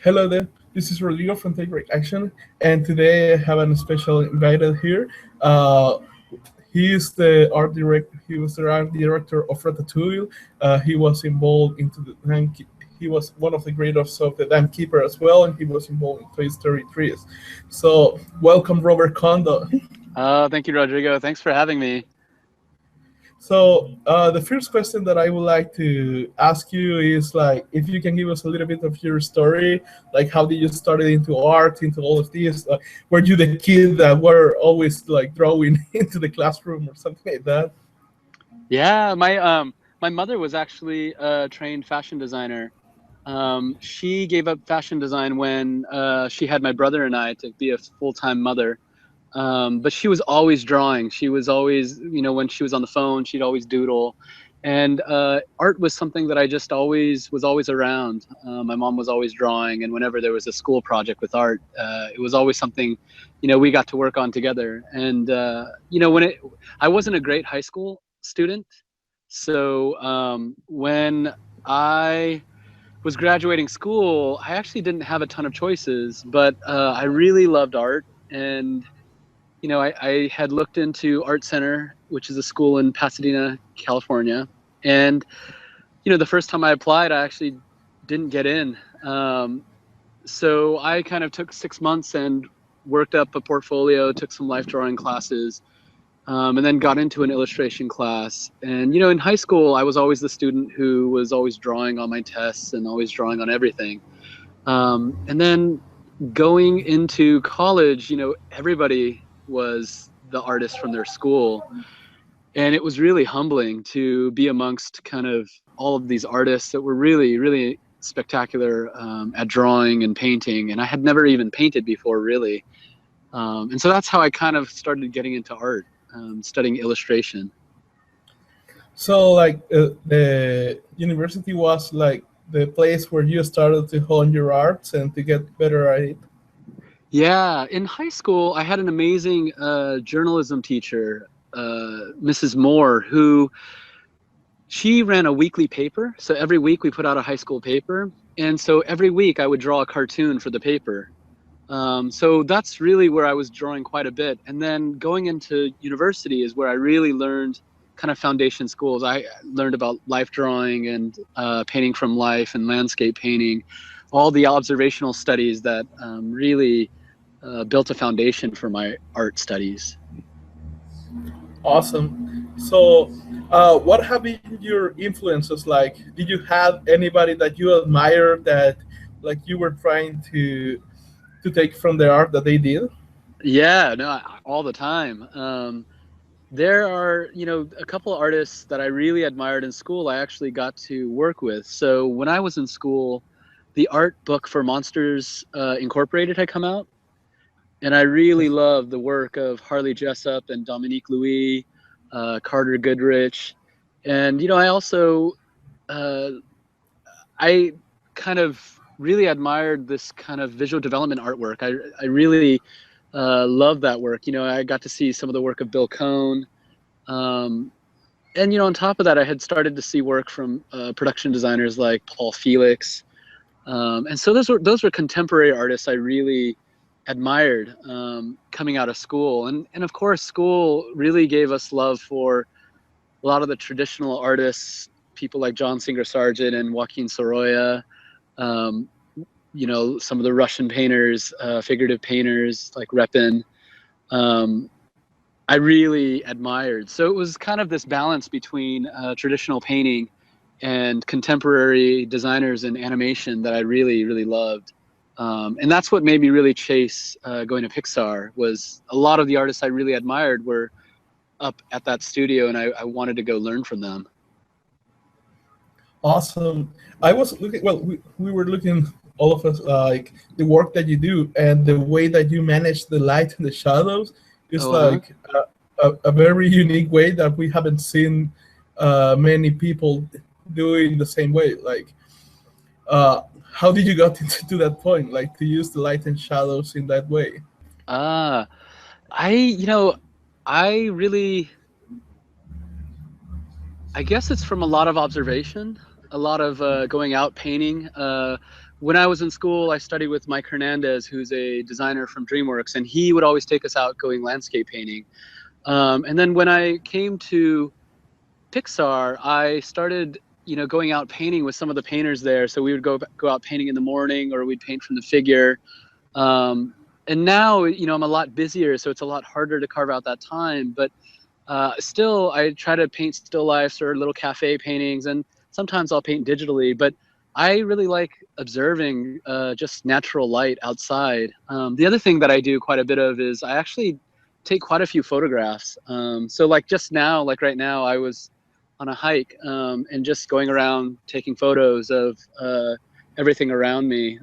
Hello there, this is Rodrigo from Take Right Action, and today I have a special invited here. Uh, he is the art director. He was the art director of Ratatouille. He was involved into he was one of the creators of the Dam Keeper as well, and he was involved in Toy Story 3. So, welcome, Robert Kondo. Thank you, Rodrigo. Thanks for having me. So the first question that I would like to ask you is like, if you can give us a little bit of your story, like how did you started into art, into all of this? Were you the kid that were always like drawing into the classroom or something like that? Yeah, my mother was actually a trained fashion designer. She gave up fashion design when she had my brother and I to be a full-time mother. But she was always drawing. She was always, when she was on the phone, she'd always doodle. And art was something that I just was always around. My mom was always drawing, and whenever there was a school project with art, it was always something, we got to work on together. And I wasn't a great high school student, so when I was graduating school, I actually didn't have a ton of choices, but I really loved art. And I had looked into Art Center, which is a school in Pasadena, California. And, the first time I applied, I actually didn't get in. So I kind of took 6 months and worked up a portfolio, took some life drawing classes, and then got into an illustration class. And, in high school, I was always the student who was always drawing on my tests and always drawing on everything. And then going into college, everybody was the artist from their school, and it was really humbling to be amongst kind of all of these artists that were really, really spectacular at drawing and painting, and I had never even painted before, really. And so that's how I kind of started getting into art, studying illustration. So like the university was like the place where you started to hone your arts and to get better at it. Yeah, in high school, I had an amazing journalism teacher, Mrs. Moore, who she ran a weekly paper. So every week we put out a high school paper. And so every week I would draw a cartoon for the paper. So that's really where I was drawing quite a bit. And then going into university is where I really learned kind of foundation schools. I learned about life drawing and painting from life and landscape painting, all the observational studies that really built a foundation for my art studies. Awesome. So, what have been your influences? Like, did you have anybody that you admire that, like, you were trying to take from the art that they did? Yeah, no, all the time. There are, a couple of artists that I really admired in school I actually got to work with. So when I was in school, the art book for Monsters Incorporated had come out. And I really love the work of Harley Jessup and Dominique Louis, Carter Goodrich. And, I also, I kind of really admired this kind of visual development artwork. I really love that work. I got to see some of the work of Bill Cohn. And, on top of that, I had started to see work from production designers like Paul Felix. And so those were contemporary artists I really admired coming out of school. And of course, school really gave us love for a lot of the traditional artists, people like John Singer Sargent and Joaquin Sorolla, some of the Russian painters, figurative painters like Repin. I really admired. So it was kind of this balance between traditional painting and contemporary designers and animation that I really, really loved. And that's what made me really chase going to Pixar. Was a lot of the artists I really admired were up at that studio, and I wanted to go learn from them. Awesome. I was looking, well, we were looking, all of us, like the work that you do and the way that you manage the light and the shadows is like a very unique way that we haven't seen many people doing the same way. Like, how did you get to that point, like to use the light and shadows in that way? I, you know, I really, I guess it's from a lot of observation, a lot of going out painting. when I was in school, I studied with Mike Hernandez, who's a designer from DreamWorks, and he would always take us out going landscape painting. And then when I came to Pixar, I started, going out painting with some of the painters there. So we would go out painting in the morning, or we'd paint from the figure. And now, I'm a lot busier, so it's a lot harder to carve out that time. But still, I try to paint still lifes or little cafe paintings, and sometimes I'll paint digitally. But I really like observing just natural light outside. The other thing that I do quite a bit of is I actually take quite a few photographs. So like just now, like right now, I was on a hike and just going around taking photos of everything around me.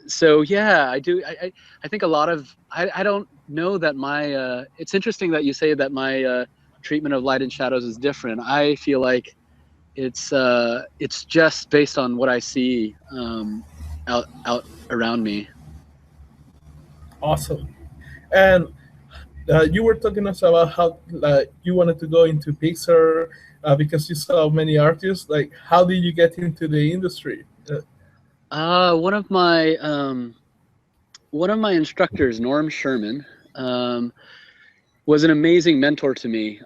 So yeah, I do. I think a lot of, I don't know that my, it's interesting that you say that my treatment of light and shadows is different. I feel like it's just based on what I see out around me. Awesome. And you were talking us about how you wanted to go into Pixar because you saw many artists. Like, how did you get into the industry? One of my instructors, Norm Sherman, was an amazing mentor to me.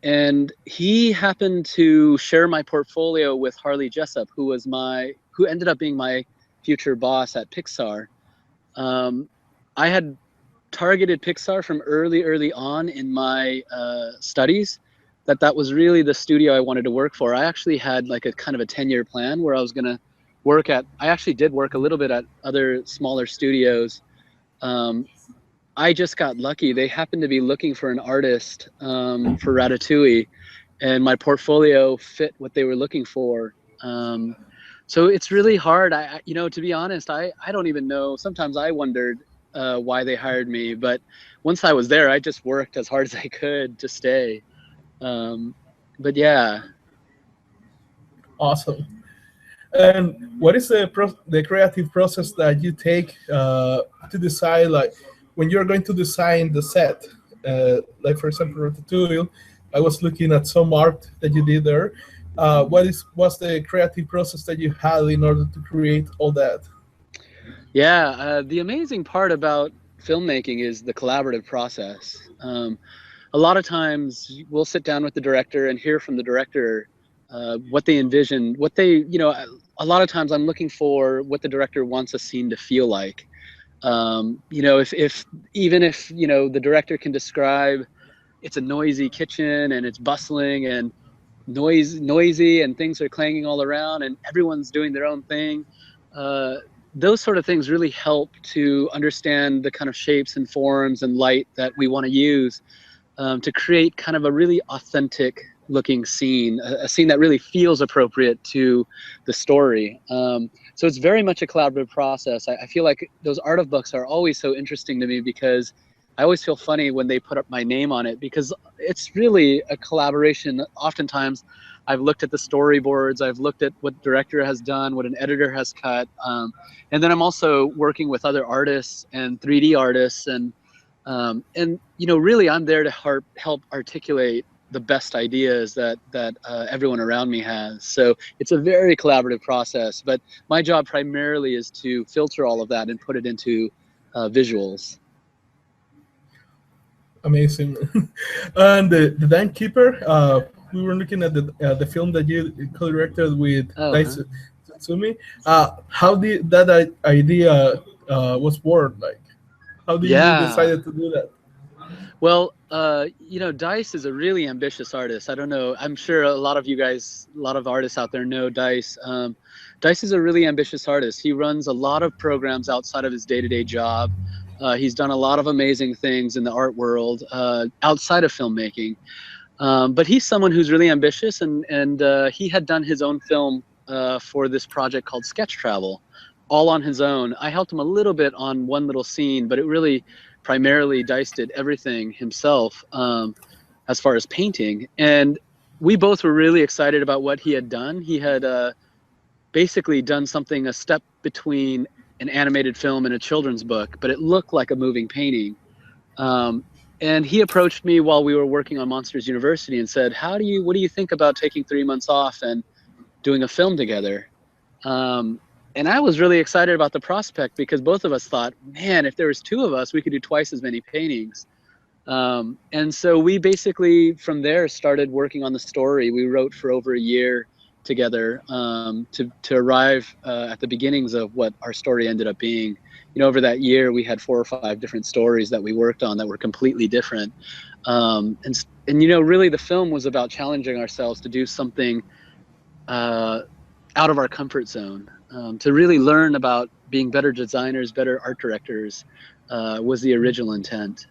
And he happened to share my portfolio with Harley Jessup, who ended up being my future boss at Pixar. I had targeted Pixar from early on in my studies. That was really the studio I wanted to work for. I actually had like a kind of a 10-year plan where I was gonna work at. I actually did work a little bit at other smaller studios. I just got lucky. They happened to be looking for an artist for Ratatouille, and my portfolio fit what they were looking for. So it's really hard. To be honest, I don't even know. Sometimes I wondered why they hired me, but once I was there, I just worked as hard as I could to stay. But yeah. Awesome. And what is the creative process that you take to decide, like, when you're going to design the set? Like, for example, Ratatouille, I was looking at some art that you did there. What's the creative process that you had in order to create all that? Yeah, the amazing part about filmmaking is the collaborative process. A lot of times we'll sit down with the director and hear from the director what they envision, a lot of times I'm looking for what the director wants a scene to feel like. If the director can describe it's a noisy kitchen and it's bustling and noisy and things are clanging all around and everyone's doing their own thing, those sort of things really help to understand the kind of shapes and forms and light that we want to use to create kind of a really authentic looking scene, a scene that really feels appropriate to the story. So it's very much a collaborative process. I feel like those art of books are always so interesting to me because I always feel funny when they put up my name on it because it's really a collaboration. Oftentimes I've looked at the storyboards, I've looked at what the director has done, what an editor has cut, and then I'm also working with other artists and 3D artists, and really I'm there to help articulate the best ideas that everyone around me has. So it's a very collaborative process, but my job primarily is to filter all of that and put it into visuals. Amazing. And the Dime Keeper, we were looking at the film that you co-directed with Daisuke Tsutsumi. How did that idea was born? Like, how did you decided to do that? Well, Dice is a really ambitious artist. I don't know. I'm sure a lot of artists out there know Dice. Dice is a really ambitious artist. He runs a lot of programs outside of his day-to-day job. He's done a lot of amazing things in the art world outside of filmmaking. But he's someone who's really ambitious, and he had done his own film for this project called Sketch Travel, all on his own. I helped him a little bit on one little scene, but it really primarily Dice did everything himself as far as painting. And we both were really excited about what he had done. He had basically done a step between an animated film and a children's book, but it looked like a moving painting. And he approached me while we were working on Monsters University and said, what do you think about taking 3 months off and doing a film together? And I was really excited about the prospect because both of us thought, man, if there was two of us, we could do twice as many paintings. And so we basically, from there, started working on the story. We wrote for over a year together to arrive at the beginnings of what our story ended up being. You know, over that year, we had 4 or 5 different stories that we worked on that were completely different. And you know, really, the film was about challenging ourselves to do something out of our comfort zone. To really learn about being better designers, better art directors, was the original intent.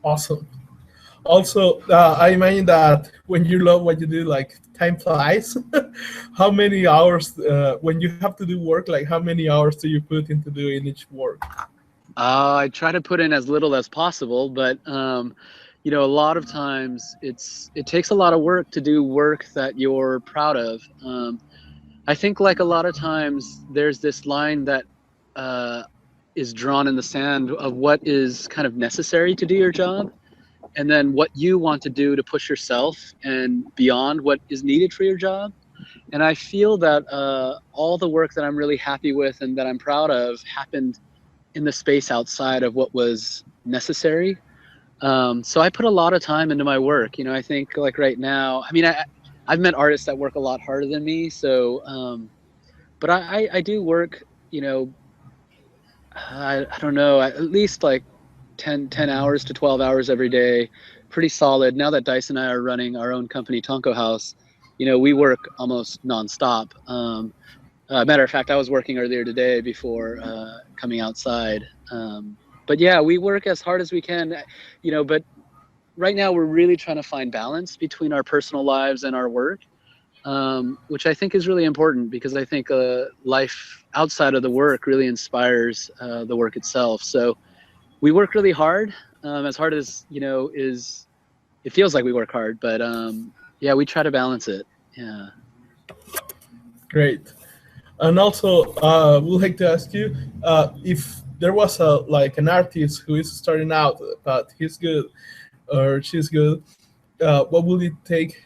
Awesome. Also, I imagine that when you love what you do, like time flies. How many hours, when you have to do work, like how many hours do you put into doing each work? I try to put in as little as possible, but you know, a lot of times it takes a lot of work to do work that you're proud of. I think like a lot of times there's this line that is drawn in the sand of what is kind of necessary to do your job, and then what you want to do to push yourself and beyond what is needed for your job. And I feel that all the work that I'm really happy with and that I'm proud of happened in the space outside of what was necessary. So I put a lot of time into my work. You know, I think like right now, I mean, I've met artists that work a lot harder than me. So, but I do work, you know, I don't know, at least like 10 hours to 12 hours every day, pretty solid. Now that Dice and I are running our own company, Tonko House, you know, we work almost nonstop. Matter of fact, I was working earlier today before coming outside. But yeah, we work as hard as we can, you know, but right now we're really trying to find balance between our personal lives and our work, which I think is really important because I think life outside of the work really inspires the work itself. So we work really hard, as, you know, it feels like we work hard, but yeah, we try to balance it. Yeah. Great. And also, we'd like to ask you if there was an artist who is starting out, but he's good or she's good, what would it take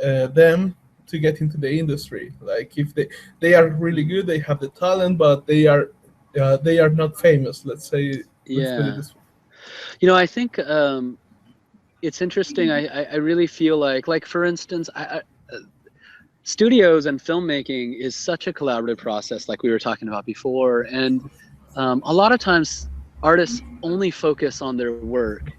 them to get into the industry? Like if they are really good, they have the talent, but they are not famous. Let's say. Let's put it this way. You know, I think it's interesting. I really feel like for instance, studios and filmmaking is such a collaborative process, like we were talking about before, and a lot of times artists only focus on their work,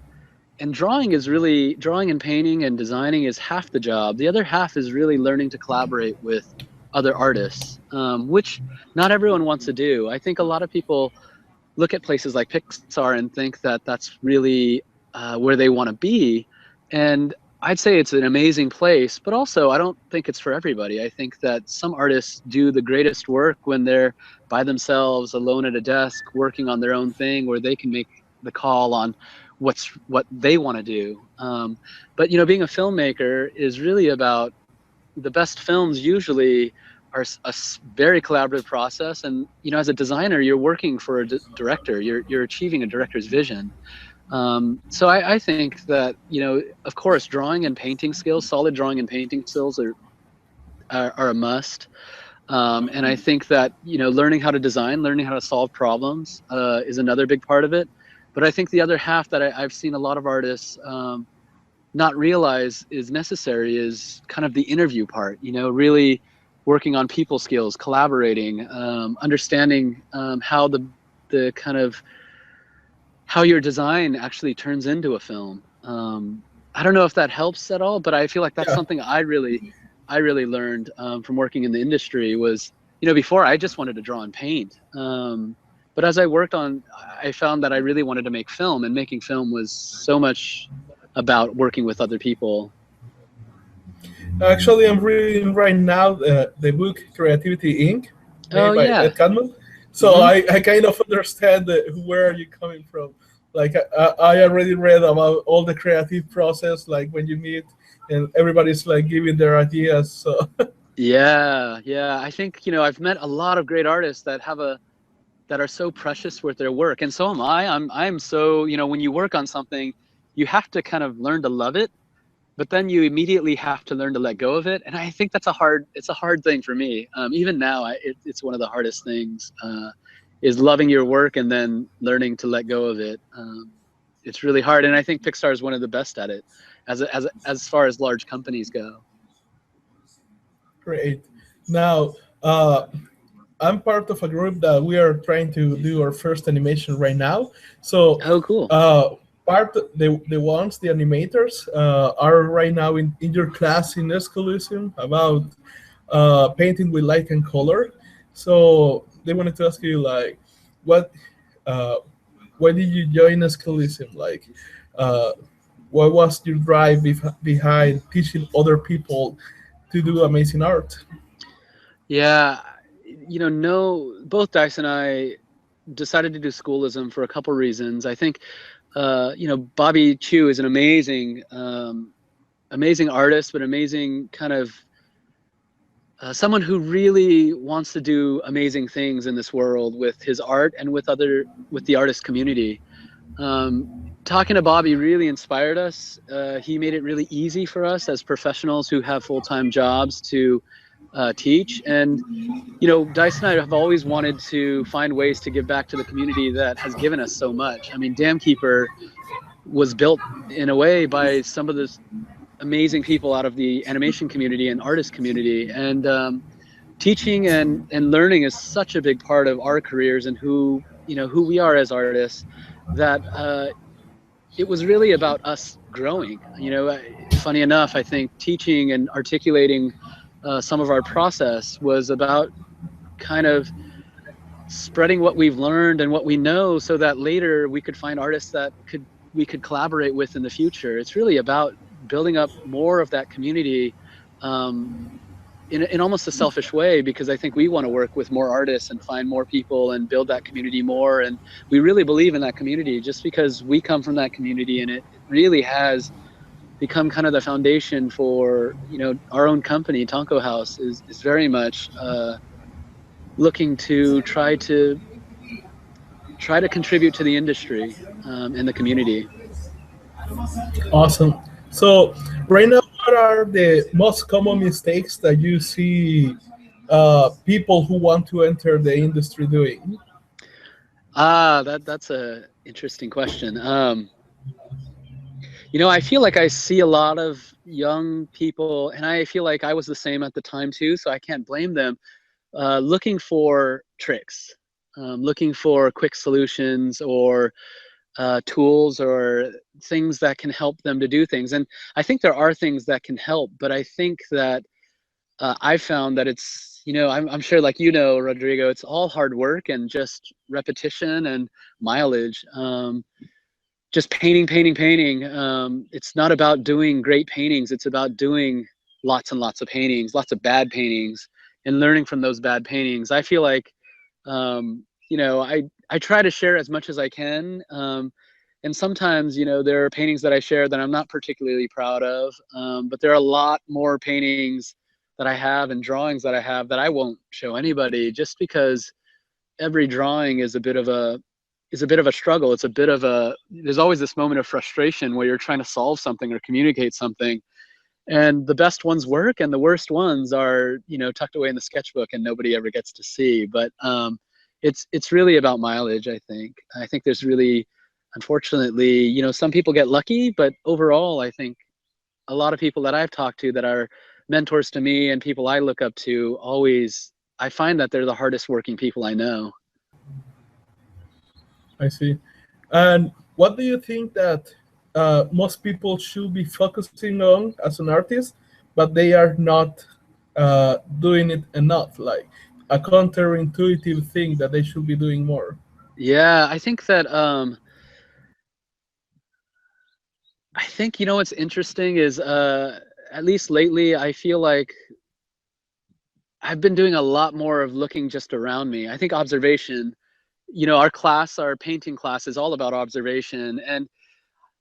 and drawing and painting and designing is half the job. The other half is really learning to collaborate with other artists, which not everyone wants to do. I think a lot of people look at places like Pixar and think that that's really where they want to be. And I'd say it's an amazing place, but also I don't think it's for everybody. I think that some artists do the greatest work when they're by themselves, alone at a desk, working on their own thing, where they can make the call on what they want to do. But you know, being a filmmaker is really about, the best films usually are a very collaborative process, and you know, as a designer, you're working for a director. You're achieving a director's vision. So I think that, you know, of course, drawing and painting skills, solid drawing and painting skills are a must. And I think that, you know, learning how to design, learning how to solve problems is another big part of it. But I think the other half that I've seen a lot of artists not realize is necessary is kind of the interview part, you know, really working on people skills, collaborating, understanding how the kind of how your design actually turns into a film. I don't know if that helps at all, but I feel like that's something I really learned from working in the industry was, you know, before I just wanted to draw and paint. But as I worked on, I found that I really wanted to make film, and making film was so much about working with other people. Actually, I'm reading right now the book Creativity Inc. made by Ed Catmull. So I kind of understand where are you coming from. Like I already read about all the creative process, like when you meet and everybody's like giving their ideas. So yeah, I think, you know, I've met a lot of great artists that are so precious with their work, and so am I. I'm so, you know, when you work on something, you have to kind of learn to love it. but then you immediately have to learn to let go of it. And I think it's a hard thing for me. Even now, it's one of the hardest things, is loving your work and then learning to let go of it. It's really hard. And I think Pixar is one of the best at it as far as large companies go. Great. Now, I'm part of a group that we are trying to do our first animation right now. So, oh, cool. The ones, the animators, are right now in your class in SCoLESium about painting with light and color. So they wanted to ask you, like, why did you join SCoLESium? Like, what was your drive behind teaching other people to do amazing art? Yeah, both Dice and I decided to do Schoolism for a couple reasons. I think, Bobby Chiu is an amazing artist, but amazing kind of someone who really wants to do amazing things in this world with his art and with the artist community. Talking to Bobby really inspired us. He made it really easy for us as professionals who have full-time jobs to teach. And Dice and I have always wanted to find ways to give back to the community that has given us so much. I mean, Dam Keeper was built in a way by some of the amazing people out of the animation community and artist community. And teaching and learning is such a big part of our careers and who we are as artists, that it was really about us growing. Funny enough, I think teaching and articulating some of our process was about kind of spreading what we've learned and what we know, so that later we could find artists that we could collaborate with in the future. It's really about building up more of that community in almost a selfish way, because I think we want to work with more artists and find more people and build that community more. And we really believe in that community just because we come from that community, and it really has become kind of the foundation for our own company. Tonko House is very much looking to try to contribute to the industry and the community. Awesome. So right now, what are the most common mistakes that you see people who want to enter the industry doing? That's a interesting question. I feel like I see a lot of young people, and I feel like I was the same at the time too, so I can't blame them, looking for tricks, looking for quick solutions or tools or things that can help them to do things. And I think there are things that can help, but I think that I found that it's, I'm sure, like, Rodrigo, it's all hard work and just repetition and mileage. Just painting. It's not about doing great paintings. It's about doing lots and lots of paintings, lots of bad paintings, and learning from those bad paintings. I feel like, I try to share as much as I can. And sometimes, there are paintings that I share that I'm not particularly proud of. But there are a lot more paintings that I have and drawings that I have that I won't show anybody, just because every drawing is a bit of a struggle. There's always this moment of frustration where you're trying to solve something or communicate something, and the best ones work and the worst ones are, tucked away in the sketchbook and nobody ever gets to see. But it's really about mileage, I think. I think there's really, unfortunately, some people get lucky, but overall, I think a lot of people that I've talked to that are mentors to me and people I look up to, I find that they're the hardest working people I know. I see. And what do you think that most people should be focusing on as an artist, but they are not doing it enough? Like a counterintuitive thing that they should be doing more. Yeah, I think that what's interesting is at least lately, I feel like I've been doing a lot more of looking just around me. I think observation, our painting class is all about observation. And,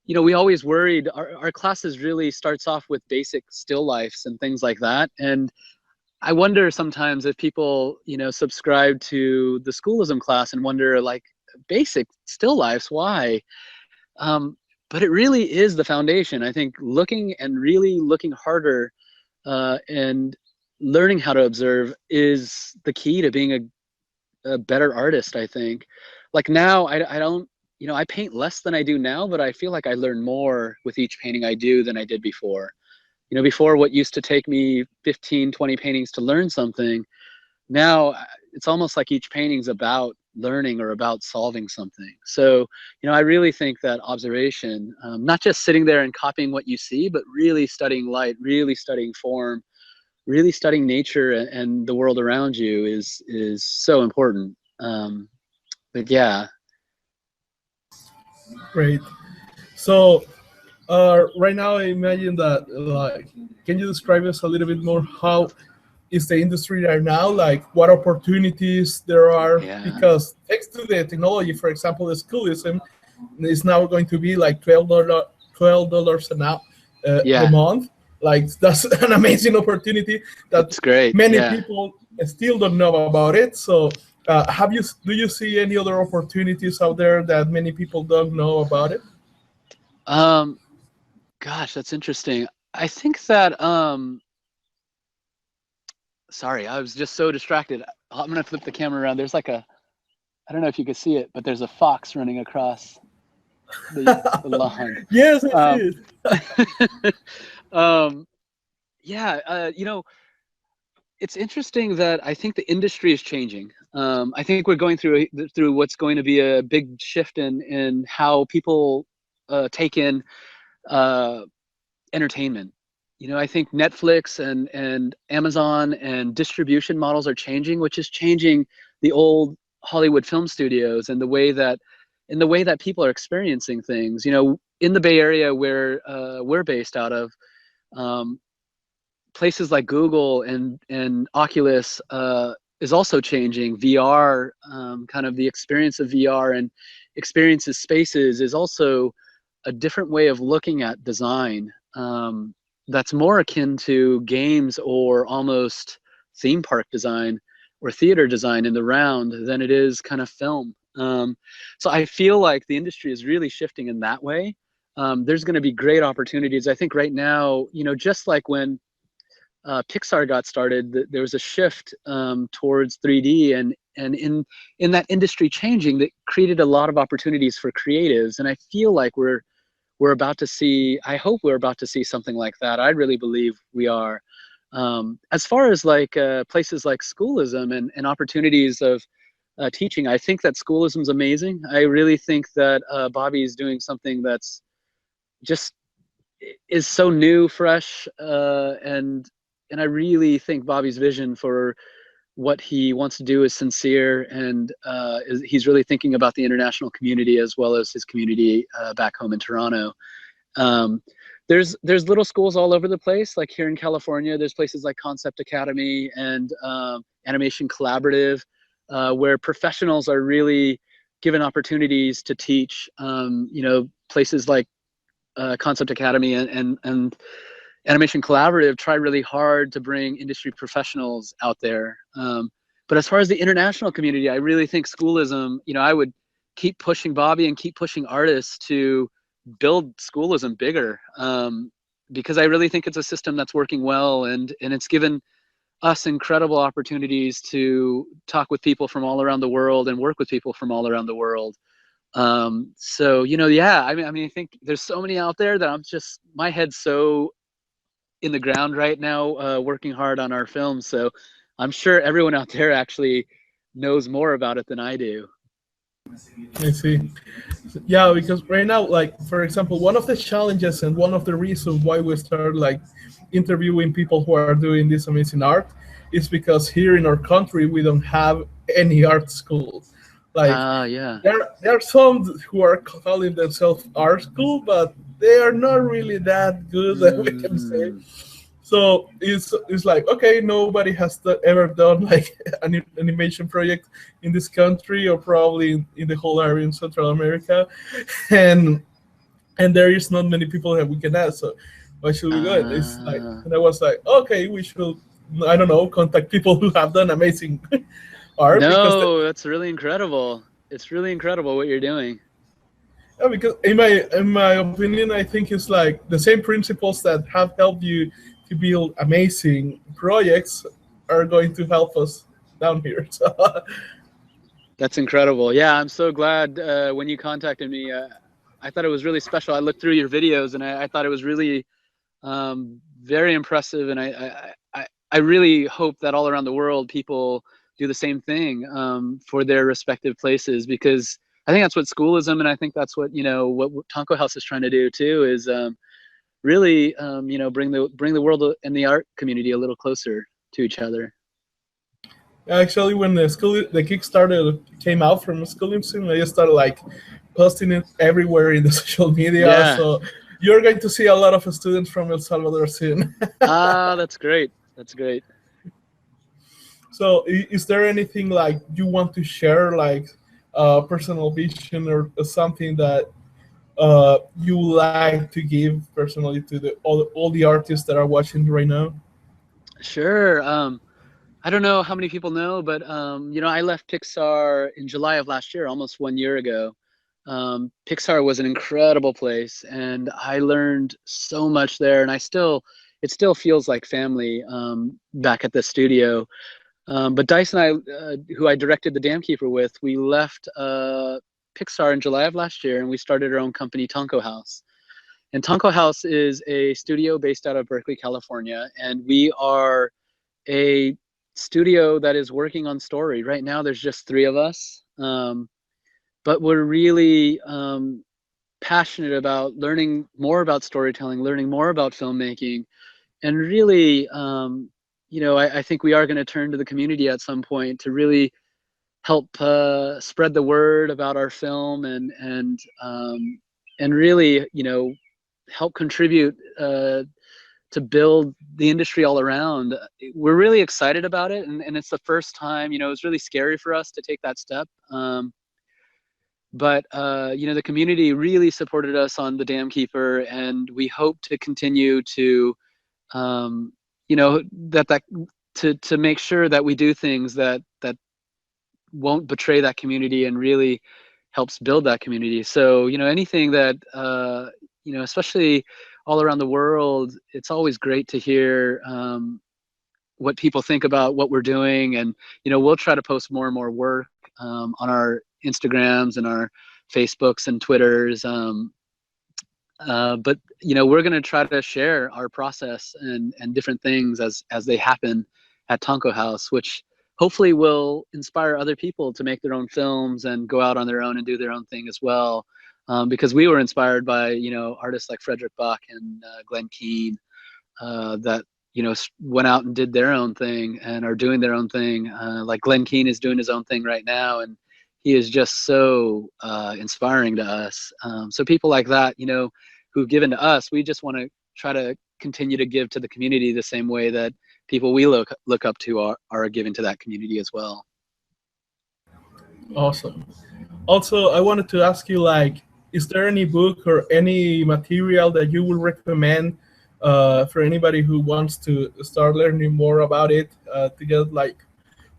we always worried, our classes really starts off with basic still lifes and things like that. And I wonder sometimes if people, subscribe to the Schoolism class and wonder, like, basic still lifes, why? but it really is the foundation. I think looking and really looking harder and learning how to observe is the key to being a better artist, I think. Like now, I don't, you know, I paint less than I do now, but I feel like I learn more with each painting I do than I did before. You know, before what used to take me 15, 20 paintings to learn something, now it's almost like each painting's about learning or about solving something. So, you know, I really think that observation, not just sitting there and copying what you see, but really studying light, really studying form, really studying nature and the world around you is so important. But yeah. Great. So right now, I imagine that, like, can you describe us a little bit more how is the industry right now? Like, what opportunities there are? Yeah. Because thanks to the technology, for example, the Schoolism is now going to be like $12 an hour a month. Like, that's an amazing opportunity that That's great. many people still don't know about it. So, do you see any other opportunities out there that many people don't know about it? Gosh, that's interesting. I think that sorry, I was just so distracted. I'm gonna flip the camera around. There's like I don't know if you can see it, but there's a fox running across the lawn. Yes, I see it. Yeah, you know, it's interesting that I think the industry is changing. I think we're going through what's going to be a big shift in how people take in entertainment. You know, I think Netflix and Amazon and distribution models are changing, which is changing the old Hollywood film studios and the way that people are experiencing things. You know, in the Bay Area where we're based out of, places like Google and Oculus is also changing. VR, kind of the experience of VR and experiences spaces is also a different way of looking at design. That's more akin to games or almost theme park design or theater design in the round than it is kind of film. So I feel like the industry is really shifting in that way. There's going to be great opportunities. I think right now, you know, just like when Pixar got started, there was a shift towards 3D, and in that industry changing, that created a lot of opportunities for creatives. And I feel like we're about to see, I hope we're about to see something like that. I really believe we are. As far as like places like Schoolism and opportunities of teaching, I think that Schoolism is amazing. I really think that Bobby is doing something that's just is so new, fresh, and I really think Bobby's vision for what he wants to do is sincere, and he's really thinking about the international community as well as his community back home in Toronto. There's little schools all over the place. Like here in California, there's places like Concept Academy and Animation Collaborative, where professionals are really given opportunities to teach. You know, places like Concept Academy and Animation Collaborative try really hard to bring industry professionals out there. But as far as the international community, I really think Schoolism, you know, I would keep pushing Bobby and keep pushing artists to build Schoolism bigger, because I really think it's a system that's working well, and it's given us incredible opportunities to talk with people from all around the world and work with people from all around the world. So, you know, yeah, I mean, I think there's so many out there that I'm just, my head's so in the ground right now, working hard on our film. So I'm sure everyone out there actually knows more about it than I do. I see. Yeah, because right now, like, for example, one of the challenges and one of the reasons why we started like interviewing people who are doing this amazing art is because here in our country we don't have any art schools. Like, yeah, there are some who are calling themselves art school, but they are not really that good that we can say. So it's like, okay, nobody has ever done like an animation project in this country, or probably in the whole area in Central America, and there is not many people that we can ask. So why should we do it? It's like, and I was like, okay, we should, I don't know, contact people who have done amazing art. No, that's really incredible. It's really incredible what you're doing. Yeah, because in my opinion, I think it's like the same principles that have helped you to build amazing projects are going to help us down here. So, That's incredible. Yeah, I'm so glad when you contacted me. I thought it was really special. I looked through your videos and I thought it was really very impressive. And I really hope that all around the world people do the same thing for their respective places, because I think that's what Schoolism, and I think that's what what Tonko House is trying to do too, is really bring the world and the art community a little closer to each other. actually, when the Kickstarter came out from SCoLESium, I just started like posting it everywhere in the social media. Yeah. So you're going to see a lot of students from El Salvador soon. That's great. That's great. So is there anything like you want to share, like personal vision or something that you like to give personally to all the artists that are watching right now? Sure. I don't know how many people know, but I left Pixar in July of last year, almost 1 year ago. Pixar was an incredible place, and I learned so much there. And it still feels like family back at the studio. But Dice and I, who I directed The Dam Keeper with, we left Pixar in July of last year, and we started our own company, Tonko House. And Tonko House is a studio based out of Berkeley, California, and we are a studio that is working on story. Right now, there's just 3 of us, but we're really passionate about learning more about storytelling, learning more about filmmaking, and really, I think we are going to turn to the community at some point to really help spread the word about our film and really, help contribute to build the industry all around. We're really excited about it, and it's the first time. It's really scary for us to take that step. But the community really supported us on The Dam Keeper, and we hope to continue to, to make sure that we do things that won't betray that community and really helps build that community. So anything that especially all around the world, it's always great to hear what people think about what we're doing, and we'll try to post more and more work on our Instagrams and our Facebooks and Twitters. But we're going to try to share our process and different things as they happen at Tonko House, which hopefully will inspire other people to make their own films and go out on their own and do their own thing as well. Because we were inspired by artists like Frederick Buck and Glenn Keane that went out and did their own thing and are doing their own thing. Like Glenn Keane is doing his own thing right now, and he is just so inspiring to us. So people like that, who've given to us, we just want to try to continue to give to the community the same way that people we look up to are giving to that community as well. Awesome. Also, I wanted to ask you, like, is there any book or any material that you would recommend for anybody who wants to start learning more about it, to get like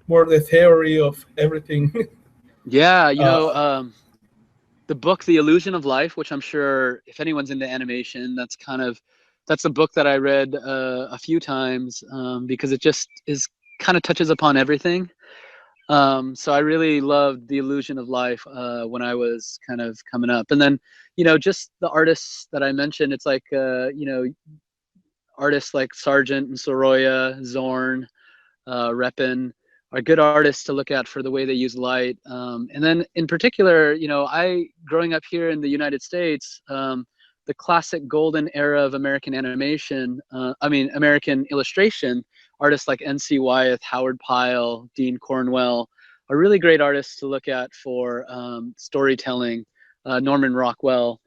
more the theory of everything? Yeah, the book The Illusion of Life, which I'm sure if anyone's into animation, that's a book that I read a few times because it just kind of touches upon everything. So I really loved The Illusion of Life when I was kind of coming up. And then, just the artists that I mentioned, it's like, artists like Sargent and Soroya, Zorn, Repin are good artists to look at for the way they use light. And then in particular, growing up here in the United States, the classic golden era of American animation, American illustration, artists like N.C. Wyeth, Howard Pyle, Dean Cornwell are really great artists to look at for storytelling. Norman Rockwell,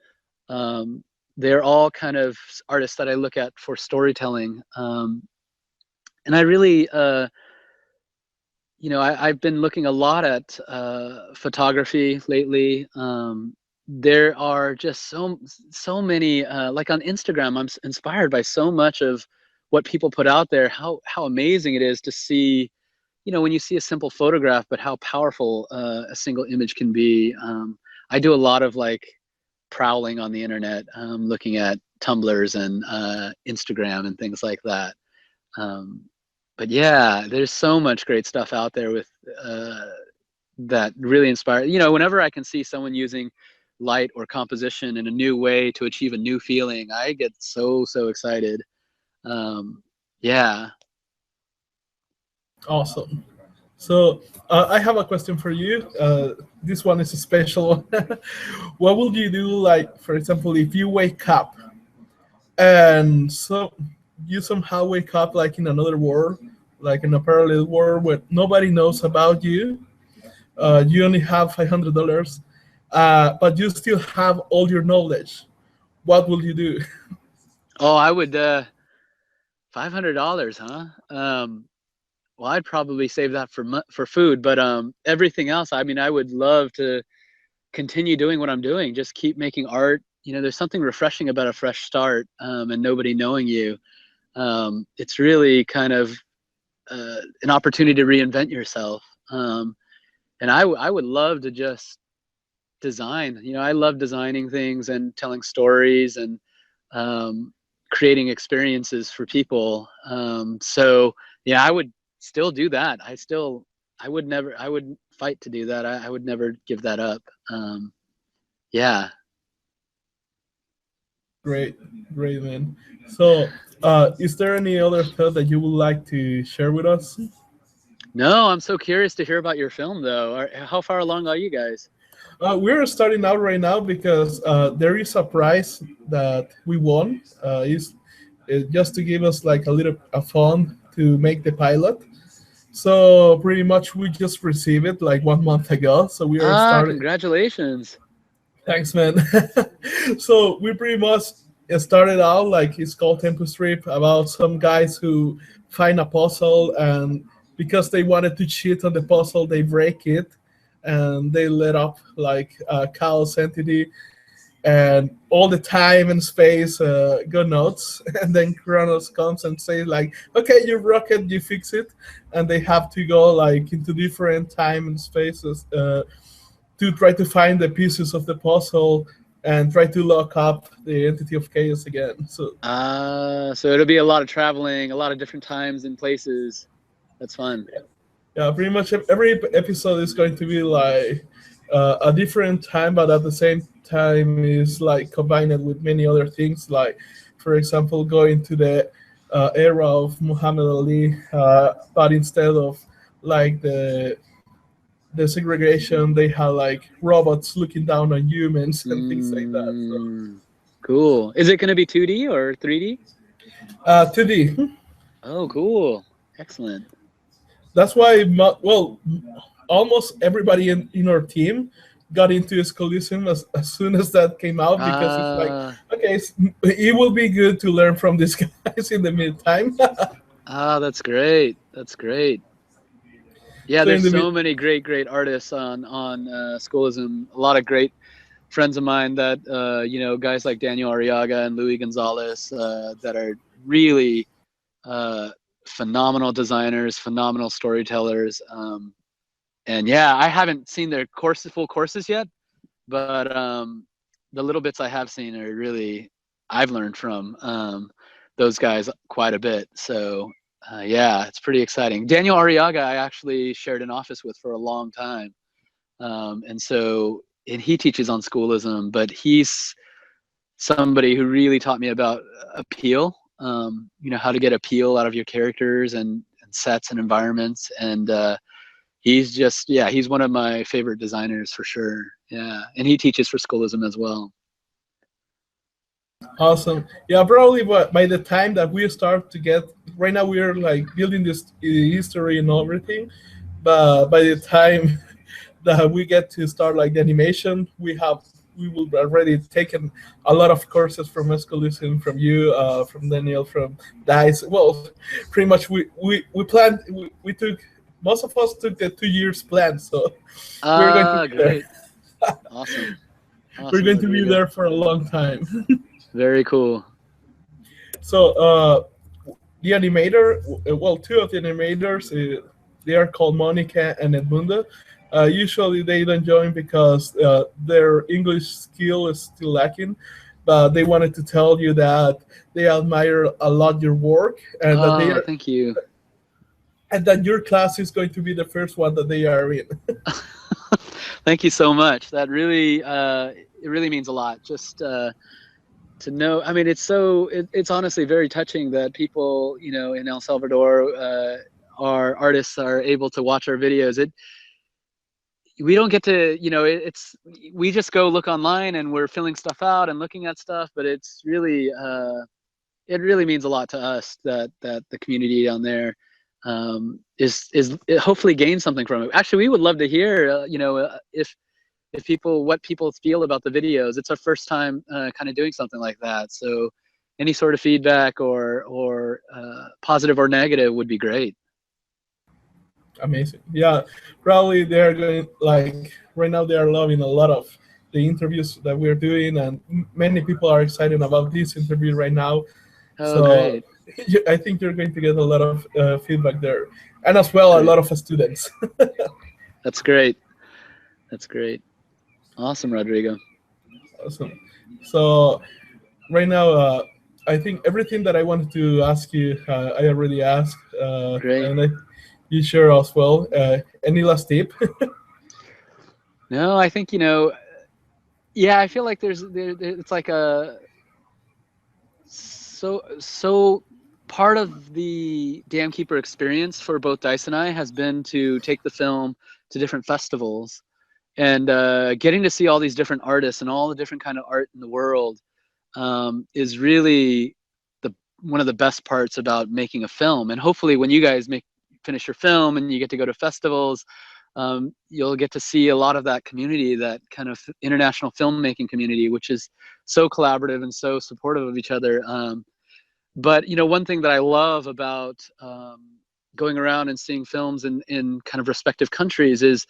they're all kind of artists that I look at for storytelling. And I really, I've been looking a lot at photography lately. There are just so many, like on Instagram, I'm inspired by so much of what people put out there, how amazing it is to see, when you see a simple photograph, but how powerful a single image can be. I do a lot of like prowling on the internet, looking at Tumblrs and Instagram and things like that. But yeah, there's so much great stuff out there with that really inspire. Whenever I can see someone using light or composition in a new way to achieve a new feeling, I get so excited. Yeah. Awesome. So I have a question for you. This one is a special one. What would you do, like, for example, if you wake up and so you somehow wake up like in another world, like in a parallel world where nobody knows about you. You only have $500, but you still have all your knowledge. What will you do? Oh, I would $500, huh? Well, I'd probably save that for food, but everything else, I mean, I would love to continue doing what I'm doing. Just keep making art. There's something refreshing about a fresh start, and nobody knowing you. It's really kind of an opportunity to reinvent yourself. And I would love to just design. I love designing things and telling stories and creating experiences for people. So yeah, I would still do that. I would fight to do that. I would never give that up. Yeah. Great, man. So, is there any other thought that you would like to share with us? No, I'm so curious to hear about your film, though. How far along are you guys? We're starting out right now because there is a prize that we won. Is just to give us like a fund to make the pilot. So pretty much we just received it like 1 month ago. So we are starting. Congratulations. Thanks, man. So we pretty much started out like it's called Tempus Trip, about some guys who find a puzzle, and because they wanted to cheat on the puzzle, they break it and they let up like a chaos entity, and all the time and space go nuts. And then Kronos comes and says like, okay, you broke it, you fix it. And they have to go like into different time and spaces to try to find the pieces of the puzzle and try to lock up the entity of chaos again. So it'll be a lot of traveling, a lot of different times and places. That's fun. Yeah, pretty much every episode is going to be like a different time, but at the same time is like combined with many other things, like for example going to the era of Muhammad Ali, but instead of like the segregation, they had like robots looking down on humans and things like that. So. Cool. Is it going to be 2D or 3D? 2D. Oh, cool. Excellent. That's why, almost everybody in our team got into SCoLESium as soon as that came out, because it's like, okay, it will be good to learn from these guys in the meantime. That's great. That's great. Yeah, there's so many great artists on SCoLESium. A lot of great friends of mine that guys like Daniel Arriaga and Louis Gonzalez that are really phenomenal designers, phenomenal storytellers. And yeah, I haven't seen their full courses yet, but the little bits I have seen are really, I've learned from those guys quite a bit. So yeah, it's pretty exciting. Daniel Arriaga, I actually shared an office with for a long time. And he teaches on SCoLESium, but he's somebody who really taught me about appeal, how to get appeal out of your characters and sets and environments. And he's one of my favorite designers for sure. Yeah. And he teaches for SCoLESium as well. Awesome. Yeah, probably by the time that we start to get, right now we're like building this history and everything, but by the time that we get to start like the animation, we will already taken a lot of courses from SCoLESium, from you, from Daniel, from Dice. Well, pretty much we planned, we took, most of us took the 2 years plan, so we're going to be great. there. Awesome. We're going to be there for a long time. Very cool. So the animator, two of the animators, they are called Monica and Edmundo. Usually they don't join because their English skill is still lacking, but they wanted to tell you that they admire a lot your work, and that they Oh, are, thank you. and that your class is going to be the first one that they are in. Thank you so much. That really, it really means a lot. Just to know. I mean, it's honestly very touching that people, in El Salvador, our artists are able to watch our videos. We don't get to, we just go look online and we're filling stuff out and looking at stuff, but it's really, it really means a lot to us that the community down there is hopefully gains something from it. Actually, we would love to hear, if what people feel about the videos. It's our first time kind of doing something like that. So any sort of feedback or positive or negative would be great. Amazing. Yeah, probably they're going, like, right now they are loving a lot of the interviews that we're doing, and many people are excited about this interview right now. Oh, So great. I think you're going to get a lot of feedback there, and as well Great. a lot of students. That's great. That's great. Awesome, Rodrigo. Awesome. So right now, I think everything that I wanted to ask you, I already asked, Great. and you share as well. Any last tip? No, I think, yeah, I feel like it's like so part of the Dam Keeper experience for both Dice and I has been to take the film to different festivals, and getting to see all these different artists and all the different kind of art in the world is really one of the best parts about making a film. And hopefully when you guys finish your film and you get to go to festivals, you'll get to see a lot of that community, that kind of international filmmaking community, which is so collaborative and so supportive of each other. But one thing that I love about going around and seeing films in kind of respective countries is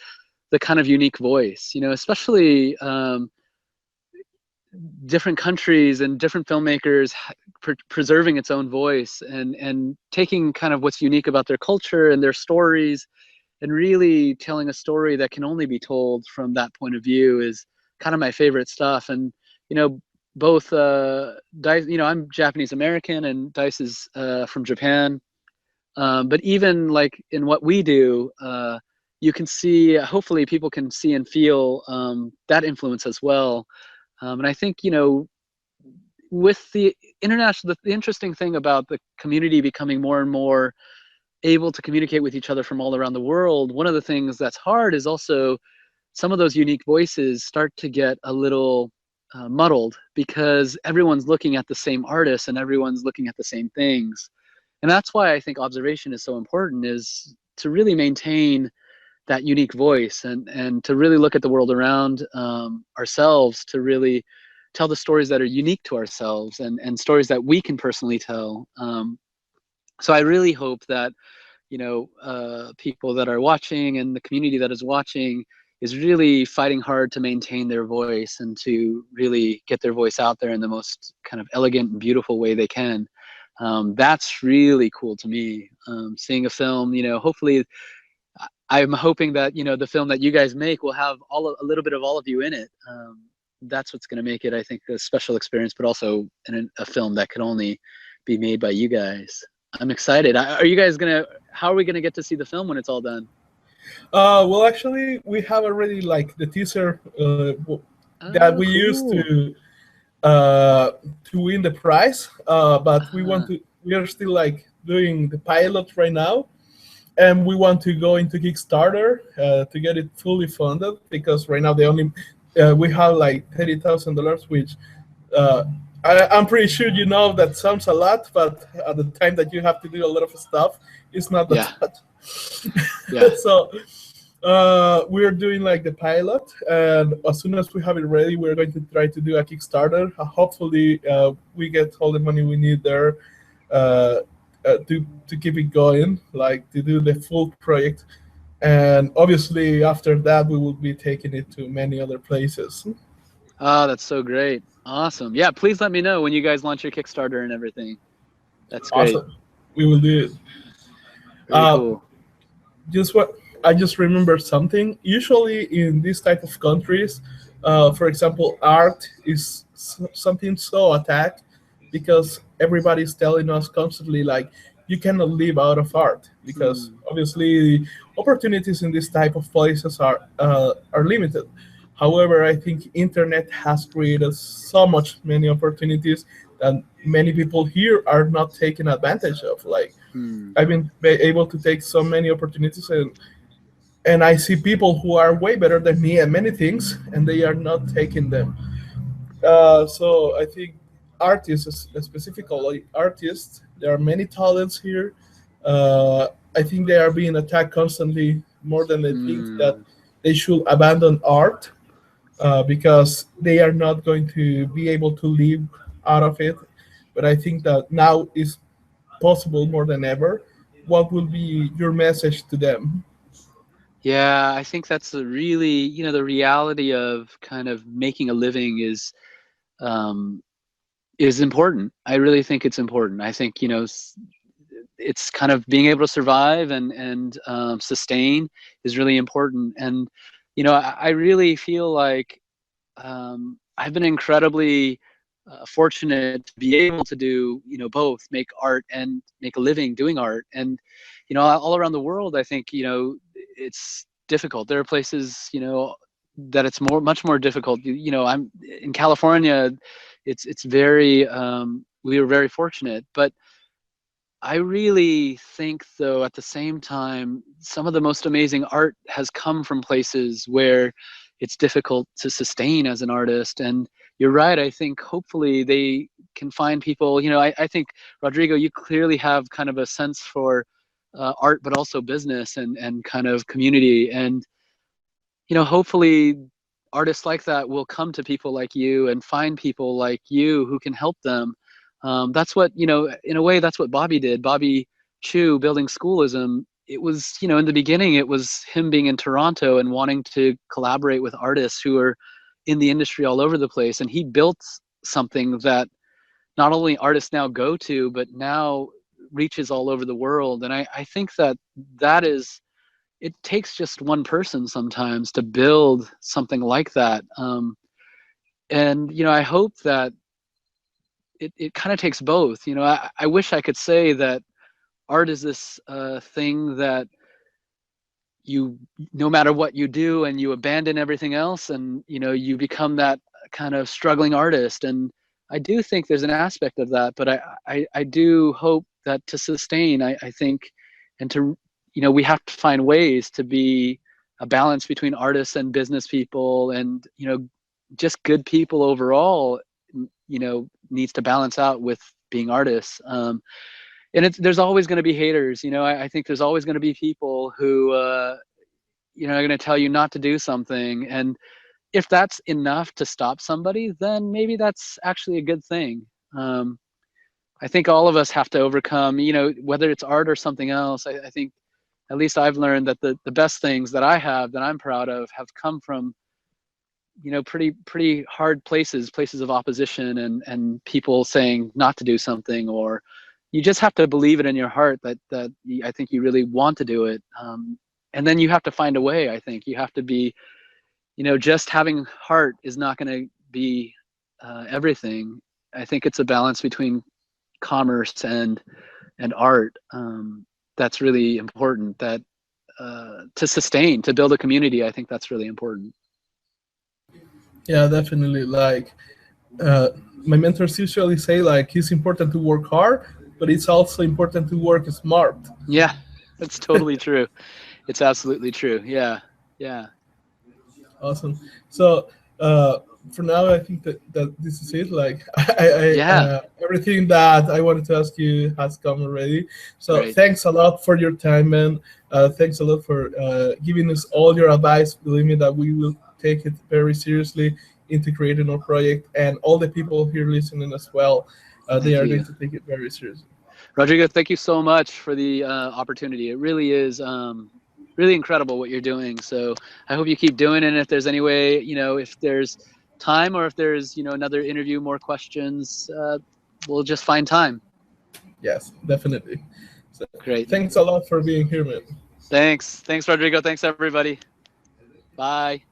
the kind of unique voice, especially different countries and different filmmakers preserving its own voice and taking kind of what's unique about their culture and their stories and really telling a story that can only be told from that point of view is kind of my favorite stuff. And both Dice, I'm Japanese American and Dice is from Japan, but even like in what we do, you can see, hopefully people can see and feel that influence as well. And I think, with the international, the interesting thing about the community becoming more and more able to communicate with each other from all around the world, one of the things that's hard is also some of those unique voices start to get a little muddled because everyone's looking at the same artists and everyone's looking at the same things. And that's why I think observation is so important, is to really maintain that unique voice and to really look at the world around ourselves, to really tell the stories that are unique to ourselves and stories that we can personally tell. So I really hope that, people that are watching and the community that is watching is really fighting hard to maintain their voice and to really get their voice out there in the most kind of elegant and beautiful way they can. That's really cool to me. Seeing a film, hopefully, I'm hoping that, the film that you guys make will have a little bit of all of you in it. That's what's going to make it, I think, a special experience, but also a film that can only be made by you guys. I'm excited. How are we going to get to see the film when it's all done? Well, actually, we have already like the teaser that we used to win the prize, but we are still like doing the pilot right now, and we want to go into Kickstarter to get it fully funded, because right now we have like $30,000, which I'm pretty sure that sounds a lot, but at the time that you have to do a lot of stuff, it's not that much. Yeah. So we're doing like the pilot, and as soon as we have it ready, we're going to try to do a Kickstarter. Hopefully, we get all the money we need there to keep it going, like to do the full project. And obviously, after that, we will be taking it to many other places. Oh, that's so great. Awesome. Yeah, please let me know when you guys launch your Kickstarter and everything. That's great. Awesome. We will do it. Very cool. Just I just remember something. Usually in these type of countries, for example, art is something so attacked because everybody's telling us constantly like you cannot live out of art because obviously opportunities in this type of places are limited. However, I think internet has created so much many opportunities that many people here are not taking advantage of. Like I've been able to take so many opportunities, and I see people who are way better than me at many things, and they are not taking them. So I think artists, specifically artists, there are many talents here. I think they are being attacked constantly more than they think that they should abandon art because they are not going to be able to live out of it. But I think that now is possible more than ever. What will be your message to them? Yeah, I think that's the really, the reality of kind of making a living is important. I really think it's important. I think, it's kind of being able to survive and sustain is really important. And, I really feel like I've been incredibly fortunate to be able to do, both make art and make a living doing art. And, all around the world, I think, it's difficult. There are places, that it's much more difficult. I'm in California. It's very, we were very fortunate, but I really think, though, at the same time, some of the most amazing art has come from places where it's difficult to sustain as an artist. And you're right. I think hopefully they can find people. I think, Rodrigo, you clearly have kind of a sense for art, but also business and kind of community. And, hopefully artists like that will come to people like you and find people like you who can help them. That's what, in a way, that's what Bobby did. Bobby Chiu building Schoolism. It was, in the beginning, it was him being in Toronto and wanting to collaborate with artists who are in the industry all over the place. And he built something that not only artists now go to, but now reaches all over the world. And I think that is, it takes just one person sometimes to build something like that. And, I hope that it kind of takes both. I wish I could say that art is this thing that you, no matter what you do, and you abandon everything else, and you become that kind of struggling artist. And I do think there's an aspect of that, but I do hope that to sustain, I think, and to, we have to find ways to be a balance between artists and business people, and just good people overall, needs to balance out with being artists. And there's always going to be haters. I think there's always going to be people who are going to tell you not to do something. And if that's enough to stop somebody, then maybe that's actually a good thing. I think all of us have to overcome, whether it's art or something else. I think at least I've learned that the best things that I have that I'm proud of have come from, pretty hard places of opposition and people saying not to do something, or you just have to believe it in your heart that I think you really want to do it. And then you have to find a way. I think you have to be, just having heart is not going to be everything. I think it's a balance between commerce and art. That's really important, that to sustain, to build a community. I think that's really important. Yeah, definitely. Like my mentors usually say, like it's important to work hard, but it's also important to work smart. Yeah, that's totally true. It's absolutely true. Yeah. Awesome. So for now, I think that this is it. Like everything that I wanted to ask you has come already. So Great. Thanks a lot for your time, man. Thanks a lot for giving us all your advice. Believe me that we will take it very seriously into creating our project, and all the people here listening as well. They are going to take it very seriously. Rodrigo, thank you so much for the opportunity. It really is really incredible what you're doing. So I hope you keep doing it. And if there's any way, if there's time, or if there's, another interview, more questions, we'll just find time. Yes, definitely. So, Great. Thanks a lot for being here, man. Thanks, Rodrigo. Thanks, everybody. Bye.